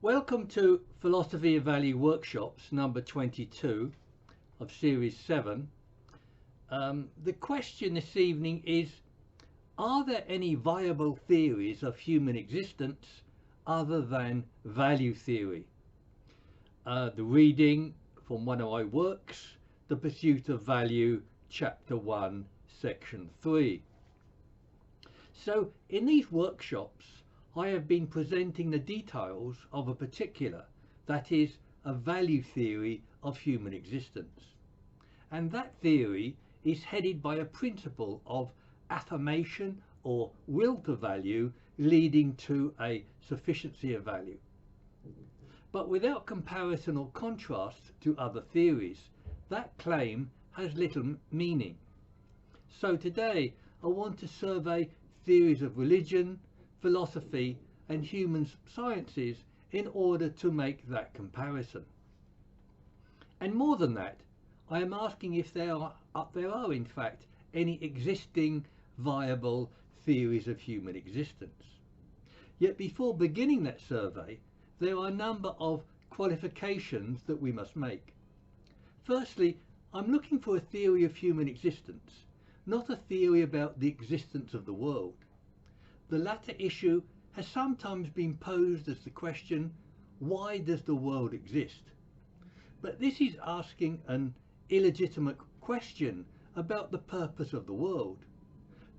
Welcome to Philosophy of Value Workshops number 22 of Series 7. The question this evening is, are there any viable theories of human existence other than value theory? The reading from one of my works, The Pursuit of Value, Chapter 1, Section 3. So in these workshops, I have been presenting the details of a particular, that is, a value theory of human existence. And that theory is headed by a principle of affirmation or will to value leading to a sufficiency of value. But without comparison or contrast to other theories, that claim has little meaning. So today I want to survey theories of religion, philosophy and human sciences in order to make that comparison. And more than that, I am asking if there are in fact any existing viable theories of human existence. Yet before beginning that survey, there are a number of qualifications that we must make. Firstly, I'm looking for a theory of human existence, not a theory about the existence of the world. The latter issue has sometimes been posed as the question, why does the world exist? But this is asking an illegitimate question about the purpose of the world.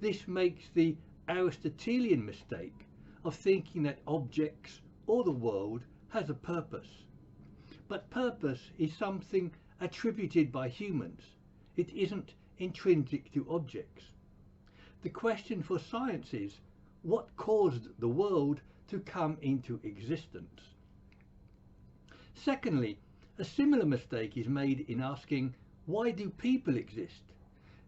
This makes the Aristotelian mistake of thinking that objects or the world has a purpose. But purpose is something attributed by humans. It isn't intrinsic to objects. The question for science is, what caused the world to come into existence? Secondly, a similar mistake is made in asking, why do people exist?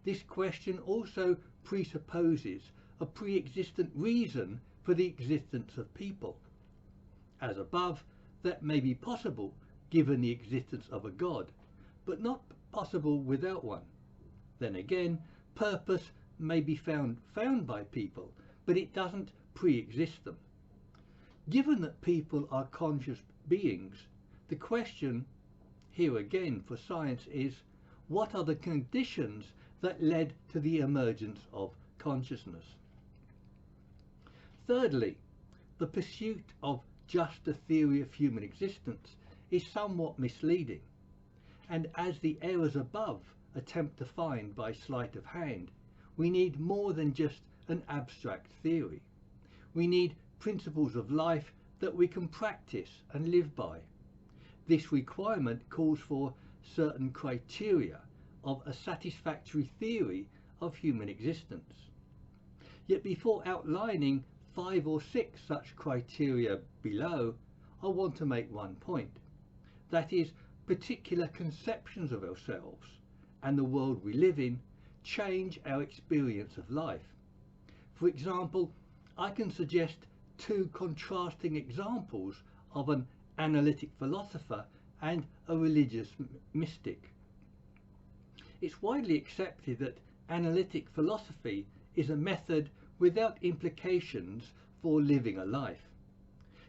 This question also presupposes a pre-existent reason for the existence of people. As above, that may be possible given the existence of a god, but not possible without one. Then again, purpose may be found by people, but it doesn't pre-exist them. Given that people are conscious beings, the question here again for science is, what are the conditions that led to the emergence of consciousness? Thirdly, the pursuit of just a theory of human existence is somewhat misleading, and as the errors above attempt to find by sleight of hand, we need more than just an abstract theory. We need principles of life that we can practice and live by. This requirement calls for certain criteria of a satisfactory theory of human existence. Yet before outlining 5 or 6 such criteria below, I want to make one point. That is, particular conceptions of ourselves and the world we live in change our experience of life. For example, I can suggest 2 contrasting examples of an analytic philosopher and a religious mystic. It's widely accepted that analytic philosophy is a method without implications for living a life.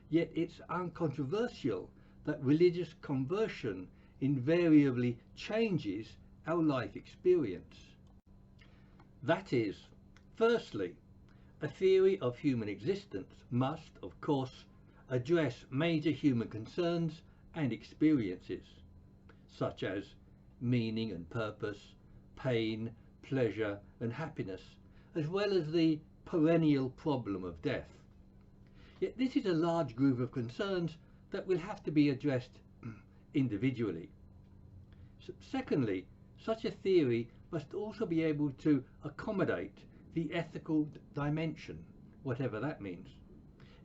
Yet it's uncontroversial that religious conversion invariably changes our life experience. That is, firstly, a theory of human existence must, of course, address major human concerns and experiences, such as meaning and purpose, pain, pleasure and happiness, as well as the perennial problem of death. Yet this is a large group of concerns that will have to be addressed individually. Secondly, such a theory must also be able to accommodate the ethical dimension, whatever that means.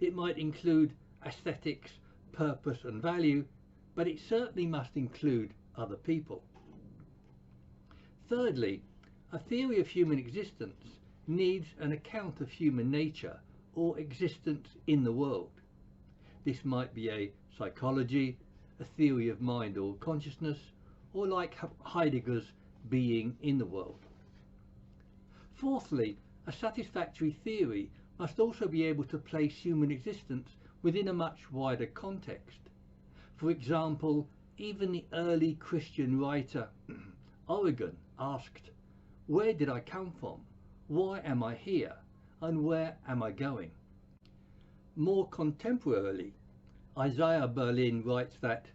It might include aesthetics, purpose and value, but it certainly must include other people. Thirdly, a theory of human existence needs an account of human nature or existence in the world. This might be a psychology, a theory of mind or consciousness, or like Heidegger's being in the world. Fourthly, a satisfactory theory must also be able to place human existence within a much wider context. For example, even the early Christian writer Origen asked, "Where did I come from? Why am I here? And where am I going?" More contemporarily, Isaiah Berlin writes that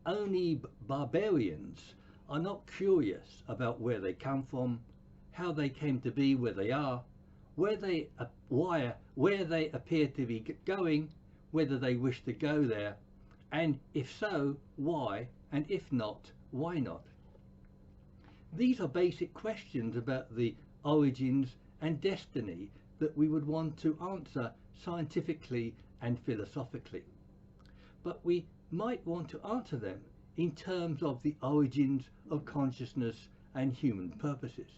only barbarians are not curious about where they come from, how they came to be where they are, where they appear to be going, whether they wish to go there, and if so, why, and if not, why not. These are basic questions about the origins and destiny that we would want to answer scientifically and philosophically. But we might want to answer them in terms of the origins of consciousness and human purposes.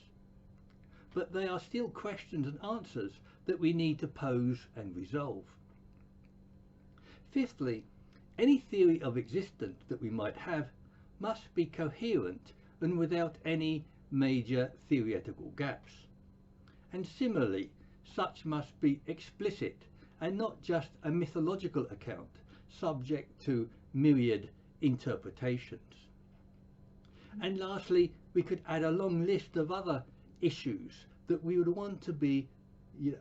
But they are still questions and answers that we need to pose and resolve. Fifthly, any theory of existence that we might have must be coherent and without any major theoretical gaps. And similarly, such must be explicit and not just a mythological account subject to myriad interpretations. And lastly, we could add a long list of other issues that we would want to be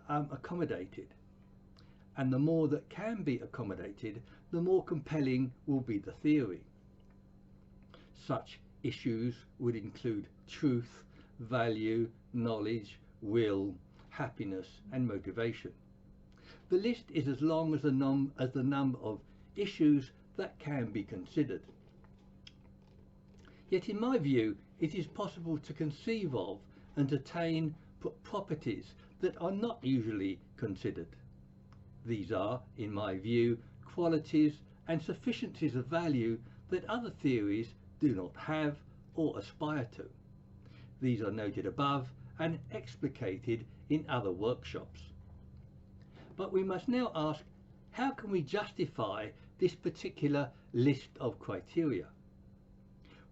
accommodated. And the more that can be accommodated, the more compelling will be the theory. Such issues would include truth, value, knowledge, will, happiness and motivation. The list is as long as the number of issues that can be considered. Yet in my view, it is possible to conceive of and attain properties that are not usually considered. These are, in my view, qualities and sufficiencies of value that other theories do not have or aspire to. These are noted above and explicated in other workshops. But we must now ask, how can we justify this particular list of criteria?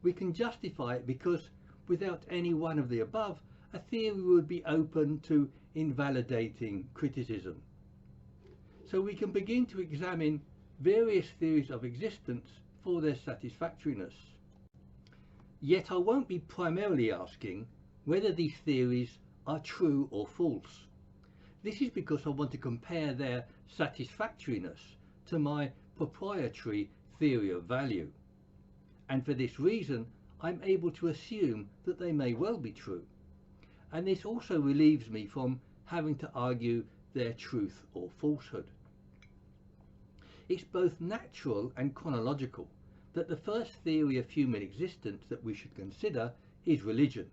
We can justify it because without any one of the above, a theory would be open to invalidating criticism. So we can begin to examine various theories of existence for their satisfactoriness. Yet I won't be primarily asking whether these theories are true or false. This is because I want to compare their satisfactoriness to my proprietary theory of value. And for this reason, I'm able to assume that they may well be true. And this also relieves me from having to argue their truth or falsehood. It's both natural and chronological that the first theory of human existence that we should consider is religion.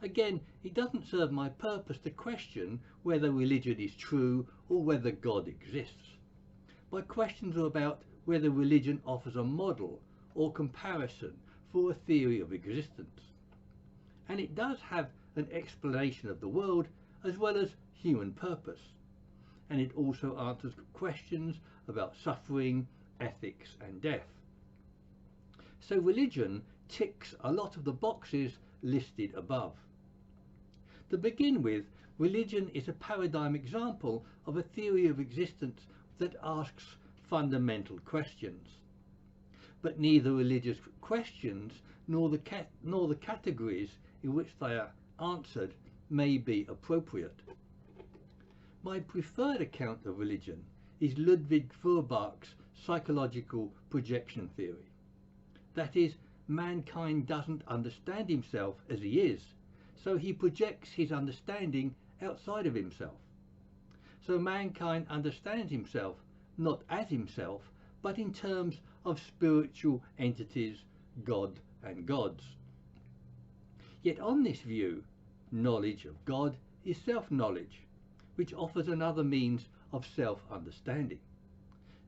Again, it doesn't serve my purpose to question whether religion is true or whether God exists. My questions are about whether religion offers a model or comparison for a theory of existence. And it does have an explanation of the world as well as human purpose. And it also answers questions about suffering, ethics and death. So religion ticks a lot of the boxes listed above. To begin with, religion is a paradigm example of a theory of existence that asks fundamental questions. But neither religious questions nor the categories in which they are answered may be appropriate. My preferred account of religion is Ludwig Feuerbach's psychological projection theory. That is, mankind doesn't understand himself as he is, so he projects his understanding outside of himself. So mankind understands himself not as himself, but in terms of spiritual entities, God and gods. Yet on this view, knowledge of God is self-knowledge, which offers another means of self-understanding.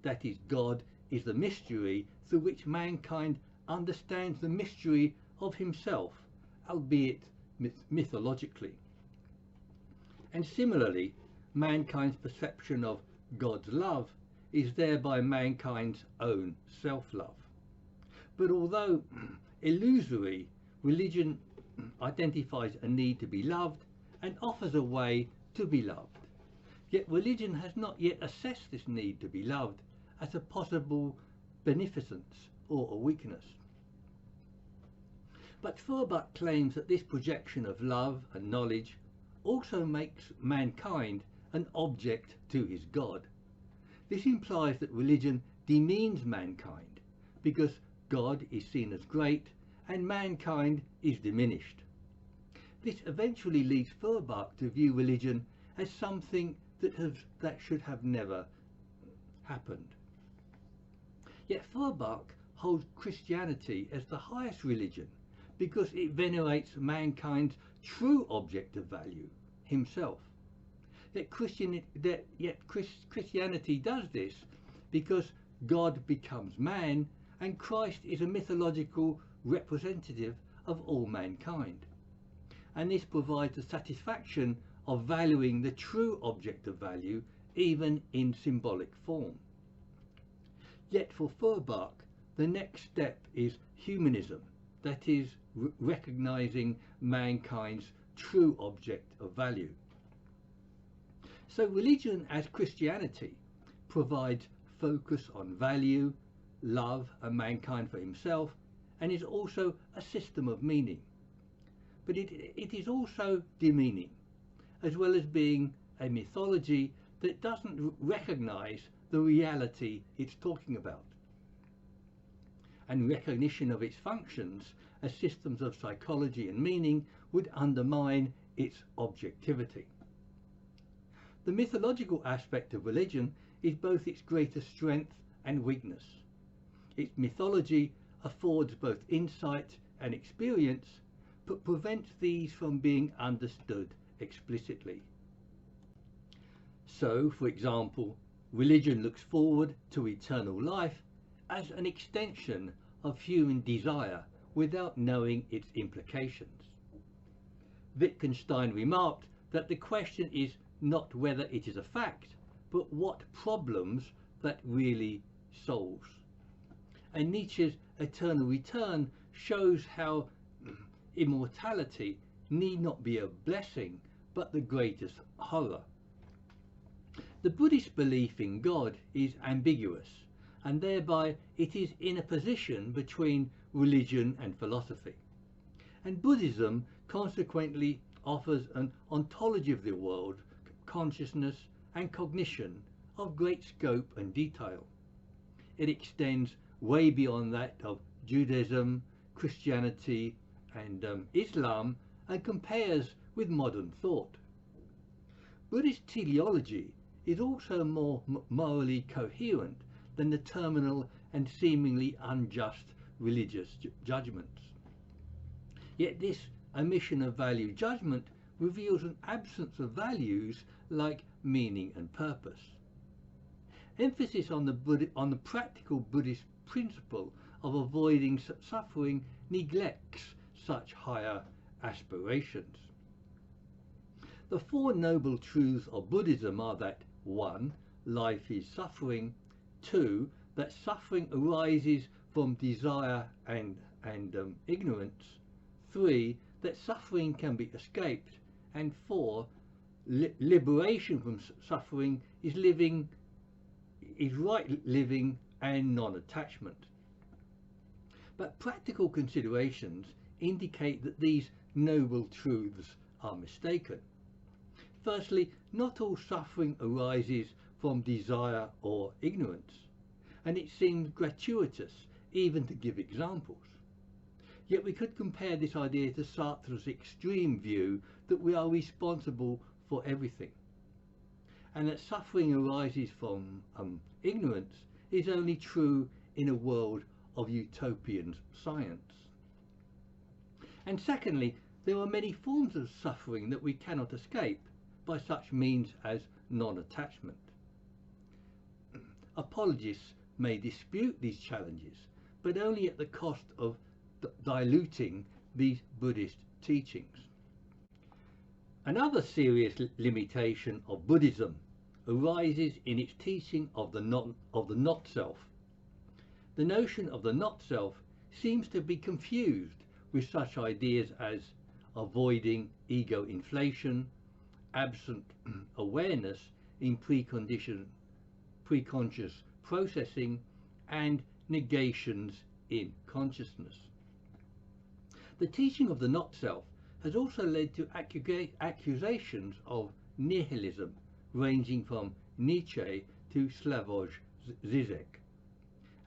That is, God is the mystery through which mankind understands the mystery of himself, albeit mythologically. And similarly, mankind's perception of God's love is thereby mankind's own self-love. But although illusory, religion identifies a need to be loved and offers a way to be loved. Yet religion has not yet assessed this need to be loved as a possible beneficence or a weakness. But Feuerbach claims that this projection of love and knowledge also makes mankind an object to his God. This implies that religion demeans mankind because God is seen as great and mankind is diminished. This eventually leads Feuerbach to view religion as something that should have never happened. Yet Feuerbach holds Christianity as the highest religion because it venerates mankind's true object of value, himself. Yet Christianity does this because God becomes man and Christ is a mythological representative of all mankind. And this provides the satisfaction of valuing the true object of value even in symbolic form. Yet for Feuerbach, the next step is humanism, that is, recognizing mankind's true object of value. So religion as Christianity provides focus on value, love and mankind for himself, and is also a system of meaning. But it is also demeaning, as well as being a mythology that doesn't recognize the reality it's talking about. And recognition of its functions as systems of psychology and meaning would undermine its objectivity. The mythological aspect of religion is both its greatest strength and weakness. Its mythology affords both insight and experience, but prevents these from being understood explicitly. So, for example, religion looks forward to eternal life as an extension of human desire without knowing its implications. Wittgenstein remarked that the question is not whether it is a fact, but what problems that really solves. And Nietzsche's eternal return shows how immortality need not be a blessing, but the greatest horror. The Buddhist belief in God is ambiguous, and thereby it is in a position between religion and philosophy. And Buddhism consequently offers an ontology of the world, consciousness and cognition of great scope and detail. It extends way beyond that of Judaism, Christianity and Islam, and compares with modern thought. Buddhist teleology is also more morally coherent than the terminal and seemingly unjust religious judgments. Yet this omission of value judgment reveals an absence of values like meaning and purpose. Emphasis on the practical Buddhist principle of avoiding suffering neglects such higher aspirations. The four noble truths of Buddhism are that 1. Life is suffering, 2. That suffering arises from desire and ignorance, 3. That suffering can be escaped, and 4. Liberation from suffering is right living and non-attachment. But practical considerations indicate that these noble truths are mistaken. Firstly, not all suffering arises from desire or ignorance, and it seems gratuitous even to give examples. Yet we could compare this idea to Sartre's extreme view that we are responsible for everything, and that suffering arises from ignorance is only true in a world of utopian science. And secondly, there are many forms of suffering that we cannot escape by such means as non-attachment. Apologists may dispute these challenges, but only at the cost of diluting these Buddhist teachings. Another serious limitation of Buddhism arises in its teaching of the not-self. The notion of the not-self seems to be confused with such ideas as avoiding ego inflation, absent awareness, in preconscious processing, and negations in consciousness. The teaching of the not-self has also led to accusations of nihilism, ranging from Nietzsche to Slavoj Zizek.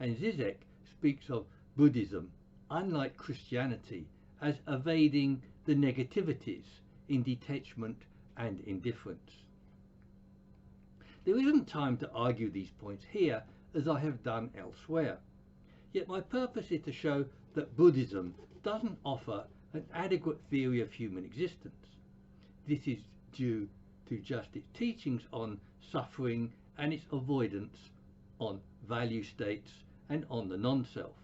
And Zizek speaks of Buddhism, unlike Christianity, as evading the negativities in detachment and indifference. There isn't time to argue these points here, as I have done elsewhere. Yet my purpose is to show that Buddhism doesn't offer an adequate theory of human existence. This is due to just its teachings on suffering and its avoidance on value states and on the non-self.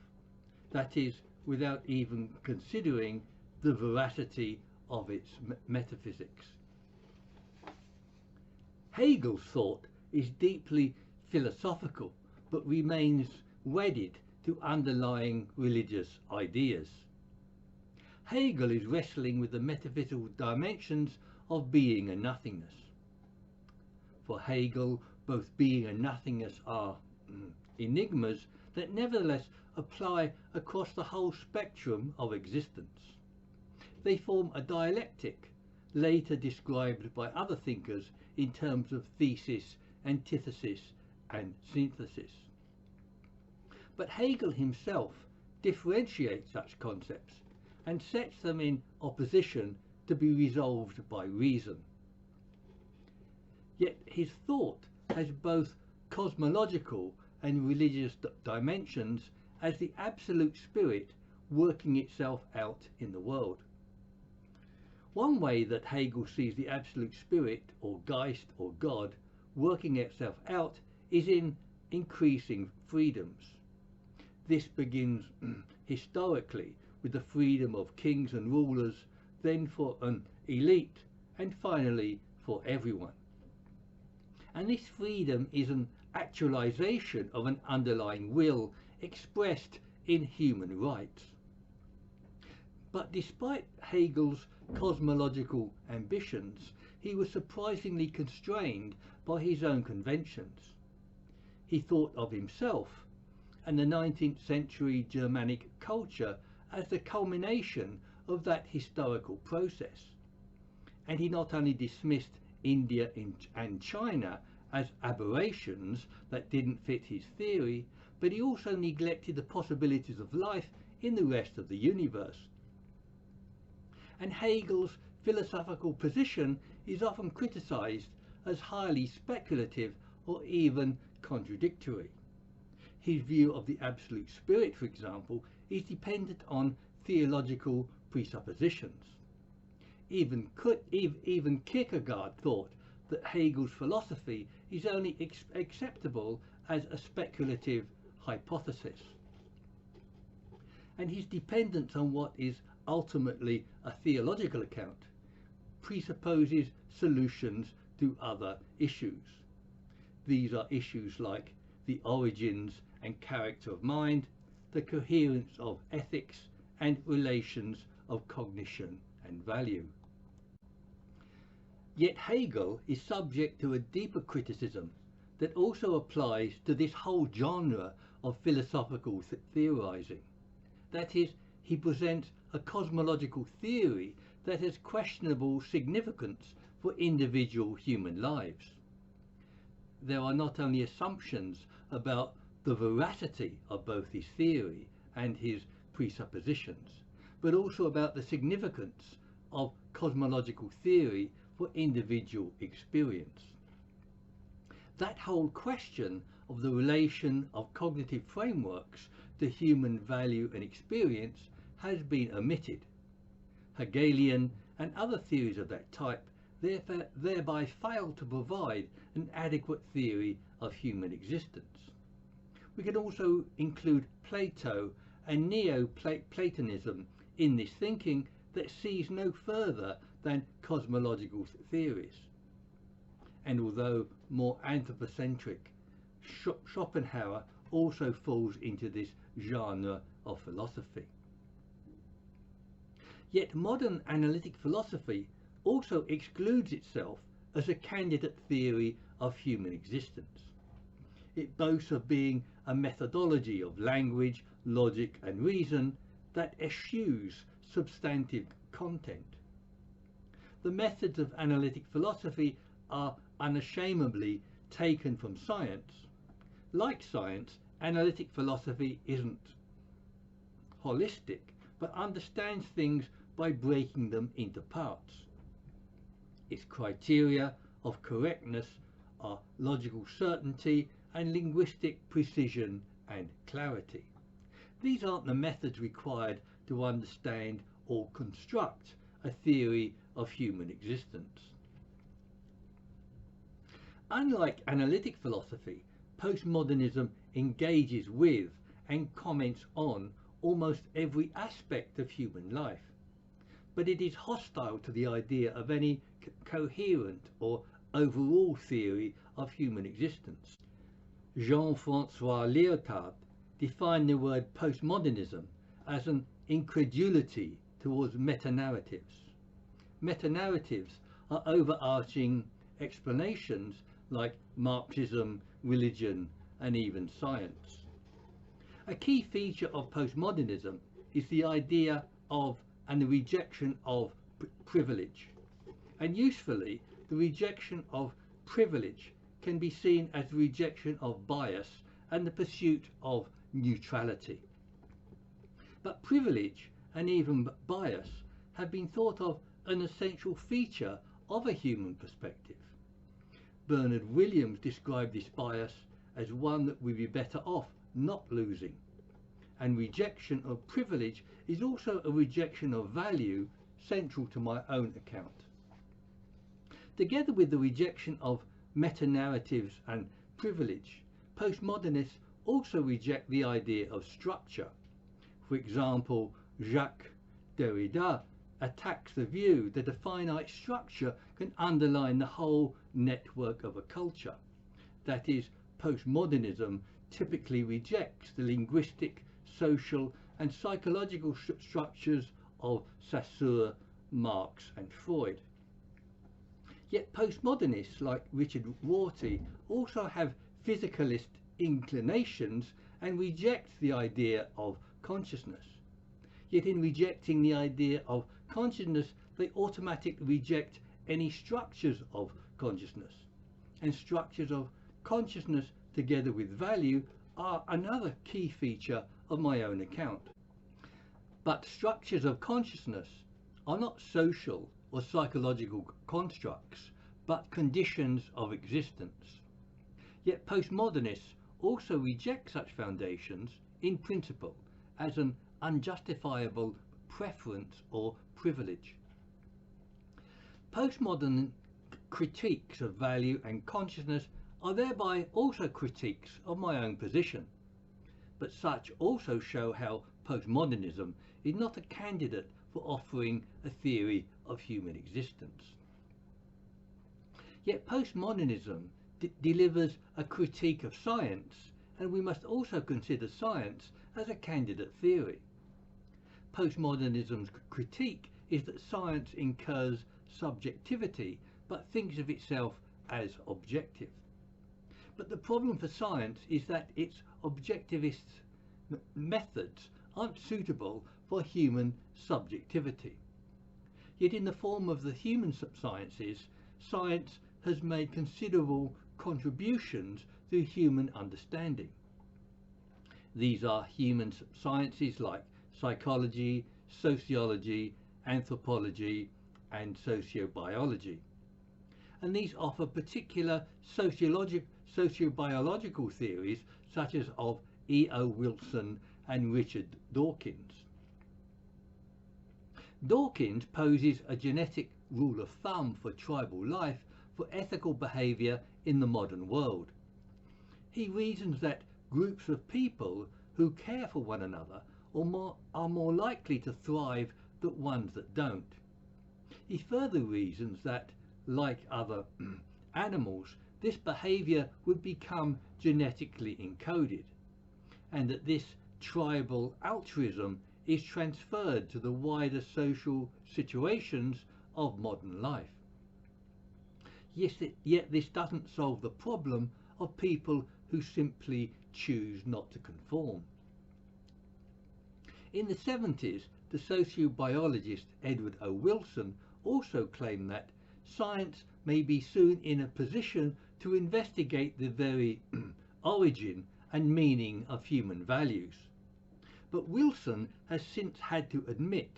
That is, without even considering the veracity of its metaphysics. Hegel's thought is deeply philosophical, but remains wedded to underlying religious ideas. Hegel is wrestling with the metaphysical dimensions of being and nothingness. For Hegel, both being and nothingness are enigmas that nevertheless apply across the whole spectrum of existence. They form a dialectic, later described by other thinkers in terms of thesis, antithesis, and synthesis. But Hegel himself differentiates such concepts and sets them in opposition to be resolved by reason. Yet his thought has both cosmological and religious dimensions as the absolute spirit working itself out in the world. One way that Hegel sees the absolute spirit, or Geist, or God, working itself out is in increasing freedoms. This begins historically with the freedom of kings and rulers, then for an elite, and finally for everyone. And this freedom is an actualization of an underlying will expressed in human rights. But despite Hegel's cosmological ambitions, he was surprisingly constrained by his own conventions. He thought of himself and the 19th century Germanic culture as the culmination of that historical process. And he not only dismissed India and China as aberrations that didn't fit his theory, but he also neglected the possibilities of life in the rest of the universe. And Hegel's philosophical position is often criticized as highly speculative or even contradictory. His view of the absolute spirit, for example, is dependent on theological presuppositions. Even Kierkegaard thought that Hegel's philosophy is only acceptable as a speculative hypothesis. And his dependence on what is ultimately a theological account presupposes solutions to other issues. These are issues like the origins and character of mind, the coherence of ethics, and relations of cognition and value. Yet Hegel is subject to a deeper criticism that also applies to this whole genre of philosophical theorizing. That is, he presents a cosmological theory that has questionable significance for individual human lives. There are not only assumptions about the veracity of both his theory and his presuppositions, but also about the significance of cosmological theory for individual experience. That whole question of the relation of cognitive frameworks to human value and experience has been omitted. Hegelian and other theories of that type thereby fail to provide an adequate theory of human existence. We can also include Plato and Neo-Platonism in this thinking that sees no further than cosmological theories. And although more anthropocentric, Schopenhauer also falls into this genre of philosophy. Yet modern analytic philosophy also excludes itself as a candidate theory of human existence. It boasts of being a methodology of language, logic and reason that eschews substantive content. The methods of analytic philosophy are unashamedly taken from science. Like science, analytic philosophy isn't holistic, but understands things by breaking them into parts. Its criteria of correctness are logical certainty and linguistic precision and clarity. These aren't the methods required to understand or construct a theory of human existence. Unlike analytic philosophy, postmodernism engages with and comments on almost every aspect of human life, but it is hostile to the idea of any coherent or overall theory of human existence. Jean-Francois Lyotard defined the word postmodernism as an incredulity towards meta-narratives. Meta-narratives are overarching explanations like Marxism, religion, and even science. A key feature of postmodernism is the idea of and the rejection of privilege. And usefully, the rejection of privilege can be seen as the rejection of bias and the pursuit of neutrality. But privilege and even bias have been thought of an essential feature of a human perspective. Bernard Williams described this bias as one that we'd be better off not losing. And rejection of privilege is also a rejection of value central to my own account. Together with the rejection of meta-narratives and privilege, postmodernists also reject the idea of structure. For example, Jacques Derrida attacks the view that a finite structure can underline the whole network of a culture. That is, postmodernism typically rejects the linguistic, social and psychological structures of Saussure, Marx and Freud. Yet postmodernists like Richard Rorty also have physicalist inclinations and reject the idea of consciousness. Yet in rejecting the idea of consciousness, they automatically reject any structures of consciousness. And structures of consciousness together with value are another key feature of my own account. But structures of consciousness are not social or psychological constructs, but conditions of existence. Yet postmodernists also reject such foundations in principle as an unjustifiable preference or privilege. Postmodern critiques of value and consciousness are thereby also critiques of my own position, but such also show how postmodernism is not a candidate for offering a theory of human existence. Yet postmodernism delivers a critique of science, and we must also consider science as a candidate theory. Postmodernism's critique is that science incurs subjectivity but thinks of itself as objective. But the problem for science is that its objectivist methods aren't suitable for human subjectivity. Yet in the form of the human sciences, science has made considerable contributions to human understanding. These are human sciences like psychology, sociology, anthropology and sociobiology. And these offer particular sociobiological theories such as of E.O. Wilson and Richard Dawkins. Dawkins poses a genetic rule of thumb for tribal life for ethical behaviour in the modern world. He reasons that groups of people who care for one another are more likely to thrive than ones that don't. He further reasons that, like other animals, this behaviour would become genetically encoded, and that this tribal altruism is transferred to the wider social situations of modern life. Yet this doesn't solve the problem of people who simply choose not to conform. In the 70s, the sociobiologist Edward O. Wilson also claimed that science may be soon in a position to investigate the very origin and meaning of human values. But Wilson has since had to admit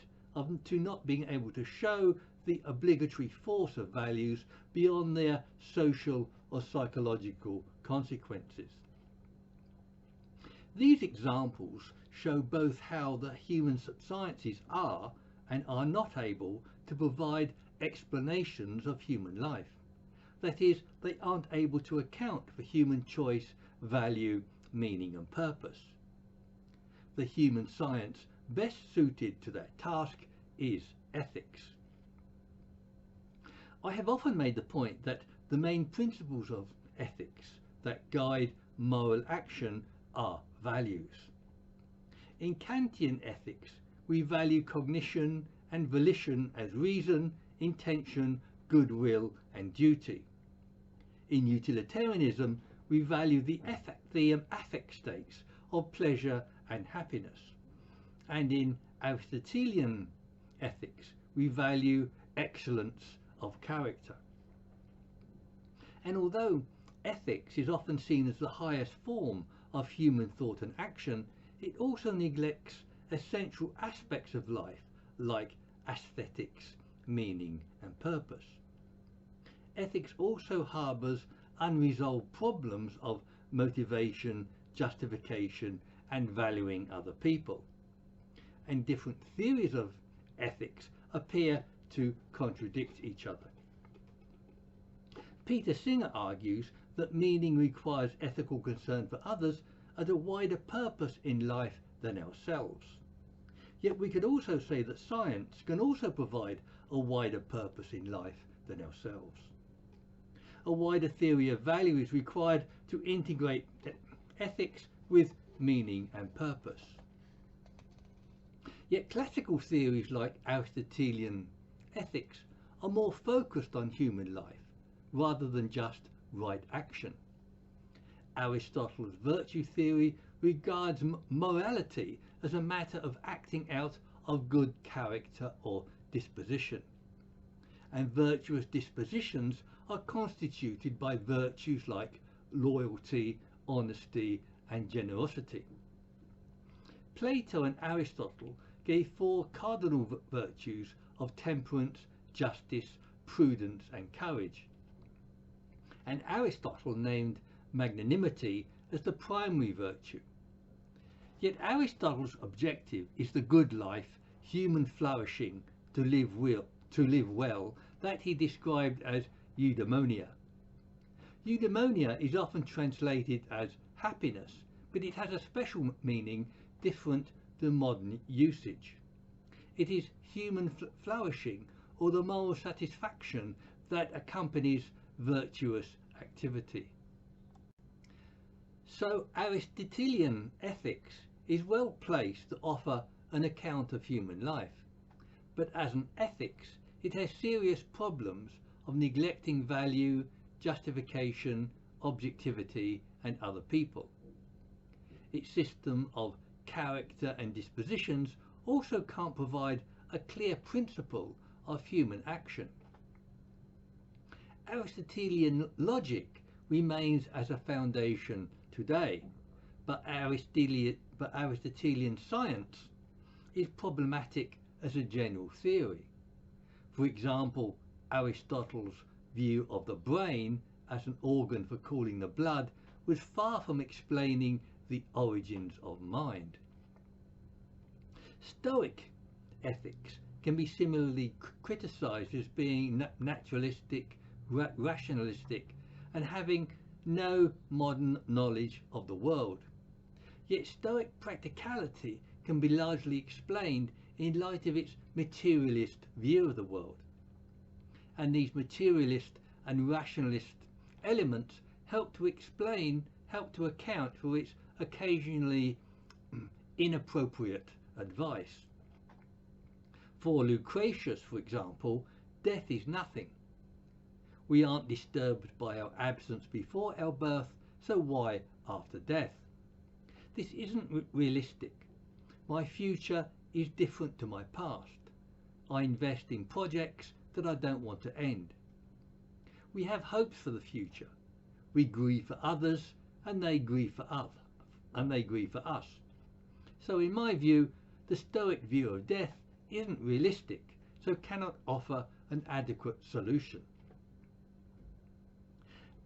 to not being able to show the obligatory force of values beyond their social or psychological consequences. These examples show both how the human sciences are and are not able to provide explanations of human life. That is, they aren't able to account for human choice, value, meaning and purpose. The human science best suited to that task is ethics. I have often made the point that the main principles of ethics that guide moral action are values. In Kantian ethics, we value cognition and volition as reason, intention, goodwill and duty. In utilitarianism, we value the affect states of pleasure and happiness. And in Aristotelian ethics, we value excellence of character. And although ethics is often seen as the highest form of human thought and action, it also neglects essential aspects of life like aesthetics, meaning and purpose. Ethics also harbours unresolved problems of motivation, justification and valuing other people. And different theories of ethics appear to contradict each other. Peter Singer argues that meaning requires ethical concern for others as a wider purpose in life than ourselves. Yet we could also say that science can also provide a wider purpose in life than ourselves. A wider theory of value is required to integrate ethics with meaning and purpose. Yet classical theories like Aristotelian ethics are more focused on human life rather than just right action. Aristotle's virtue theory regards morality as a matter of acting out of good character or disposition. And virtuous dispositions are constituted by virtues like loyalty, honesty and generosity. Plato and Aristotle gave 4 cardinal virtues of temperance, justice, prudence and courage. And Aristotle named magnanimity as the primary virtue. Yet Aristotle's objective is the good life, human flourishing, to live well, that he described as eudaimonia. Eudaimonia is often translated as happiness, but it has a special meaning different to modern usage. It is human flourishing or the moral satisfaction that accompanies virtuous activity. So Aristotelian ethics is well placed to offer an account of human life, but as an ethics it has serious problems of neglecting value, justification, objectivity and other people. Its system of character and dispositions also can't provide a clear principle of human action. Aristotelian logic remains as a foundation today, but Aristotelian science is problematic as a general theory. For example, Aristotle's view of the brain as an organ for cooling the blood was far from explaining the origins of mind. Stoic ethics can be similarly criticized as being naturalistic, rationalistic and having no modern knowledge of the world. Yet Stoic practicality can be largely explained in light of its materialist view of the world. And these materialist and rationalist elements help to account for its occasionally inappropriate advice. For Lucretius, for example, death is nothing. We aren't disturbed by our absence before our birth, so why after death? This isn't realistic. My future is different to my past. I invest in projects that I don't want to end. We have hopes for the future. We grieve for others, and they grieve for us. So in my view, the Stoic view of death isn't realistic, so cannot offer an adequate solution.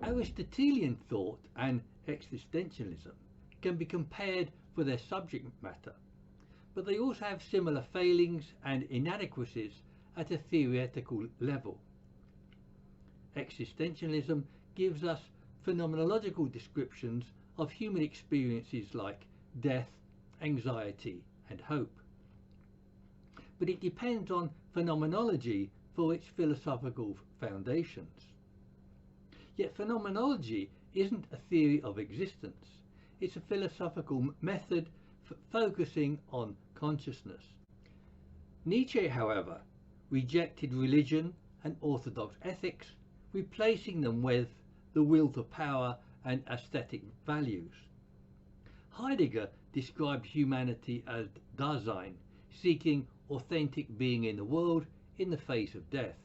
Aristotelian thought and existentialism can be compared for their subject matter, but they also have similar failings and inadequacies at a theoretical level. Existentialism gives us phenomenological descriptions of human experiences like death, anxiety and hope. But it depends on phenomenology for its philosophical foundations. Yet phenomenology isn't a theory of existence. It's a philosophical method for focusing on consciousness. Nietzsche, however, rejected religion and orthodox ethics, replacing them with the will to power and aesthetic values. Heidegger described humanity as Dasein, seeking authentic being in the world in the face of death.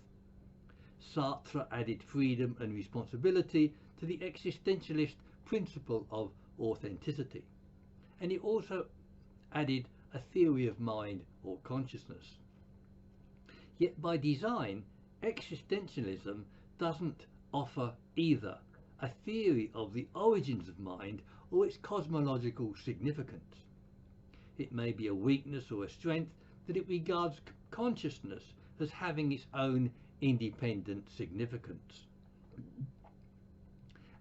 Sartre added freedom and responsibility to the existentialist principle of authenticity, and he also added a theory of mind or consciousness. Yet by design, existentialism doesn't offer either a theory of the origins of mind or its cosmological significance. It may be a weakness or a strength that it regards consciousness as having its own independent significance.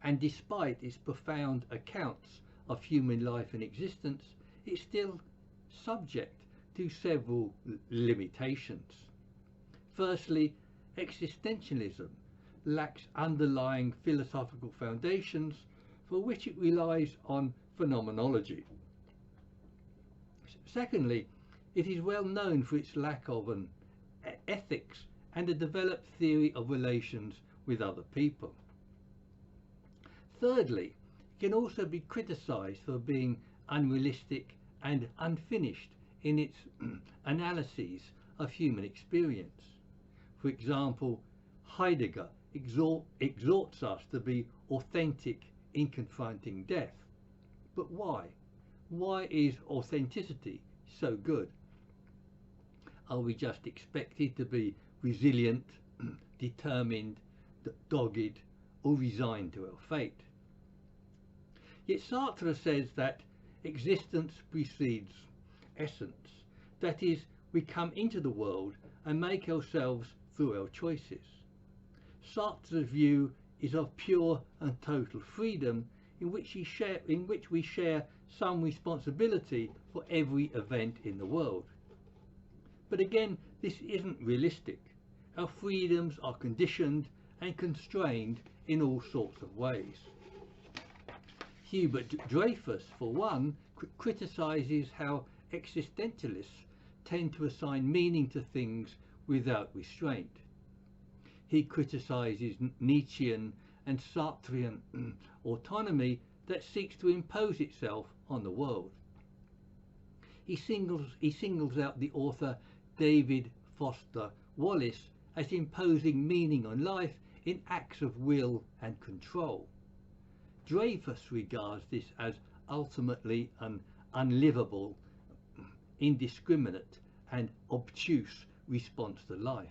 And despite its profound accounts of human life and existence, it's still subject to several limitations. Firstly, existentialism lacks underlying philosophical foundations for which it relies on phenomenology. Secondly, it is well known for its lack of an ethics and a developed theory of relations with other people. Thirdly, it can also be criticised for being unrealistic and unfinished in its analyses of human experience. For example, Heidegger exhorts us to be authentic in confronting death. But why? Why is authenticity so good? Are we just expected to be resilient, determined, dogged, or resigned to our fate? Yet Sartre says that existence precedes essence. That is, we come into the world and make ourselves through our choices. Sartre's view is of pure and total freedom in which we share some responsibility for every event in the world. But again, this isn't realistic. Our freedoms are conditioned and constrained in all sorts of ways. Hubert Dreyfus, for one, criticises how existentialists tend to assign meaning to things without restraint. He criticises Nietzschean and Sartrean autonomy that seeks to impose itself on the world. He singles out the author David Foster Wallace as imposing meaning on life in acts of will and control. Dreyfus regards this as ultimately an unlivable, indiscriminate and obtuse response to life.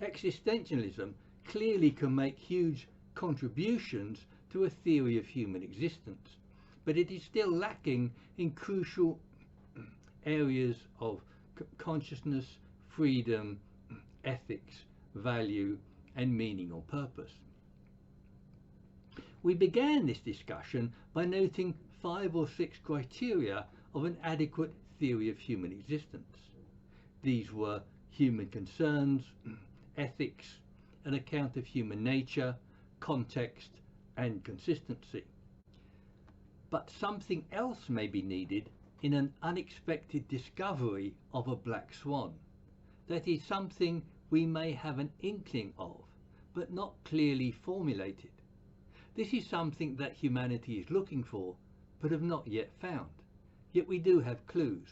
Existentialism clearly can make huge contributions to a theory of human existence, but it is still lacking in crucial areas of consciousness, freedom, ethics, value, and meaning or purpose. We began this discussion by noting 5 or 6 criteria of an adequate theory of human existence. These were human concerns, ethics, an account of human nature, context, and consistency. But something else may be needed in an unexpected discovery of a black swan. That is, something we may have an inkling of, but not clearly formulated. This is something that humanity is looking for, but have not yet found. Yet we do have clues.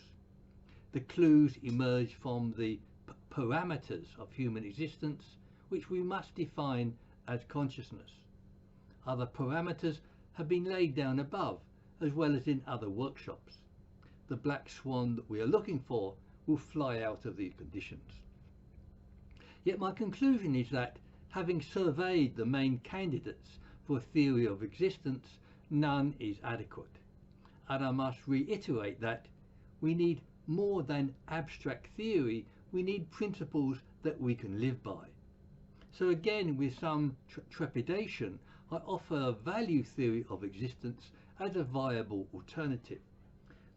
The clues emerge from the parameters of human existence, which we must define as consciousness. Other parameters have been laid down above, as well as in other workshops. The black swan that we are looking for will fly out of these conditions. Yet my conclusion is that, having surveyed the main candidates for a theory of existence, none is adequate. And I must reiterate that we need more than abstract theory, we need principles that we can live by. So again, with some trepidation, I offer a value theory of existence as a viable alternative.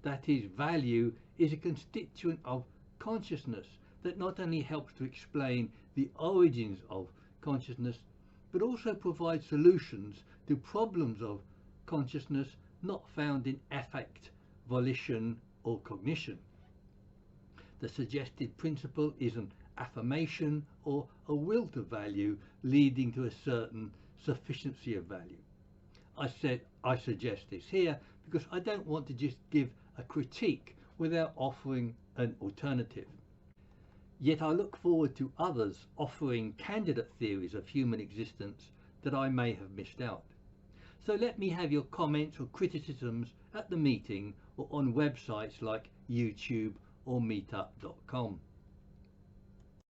That is, value is a constituent of consciousness that not only helps to explain the origins of consciousness, but also provides solutions to problems of consciousness not found in affect, volition, or cognition. The suggested principle is an affirmation or a will to value leading to a certain sufficiency of value. I suggest this here because I don't want to just give a critique without offering an alternative. Yet I look forward to others offering candidate theories of human existence that I may have missed out. So let me have your comments or criticisms at the meeting or on websites like YouTube or meetup.com.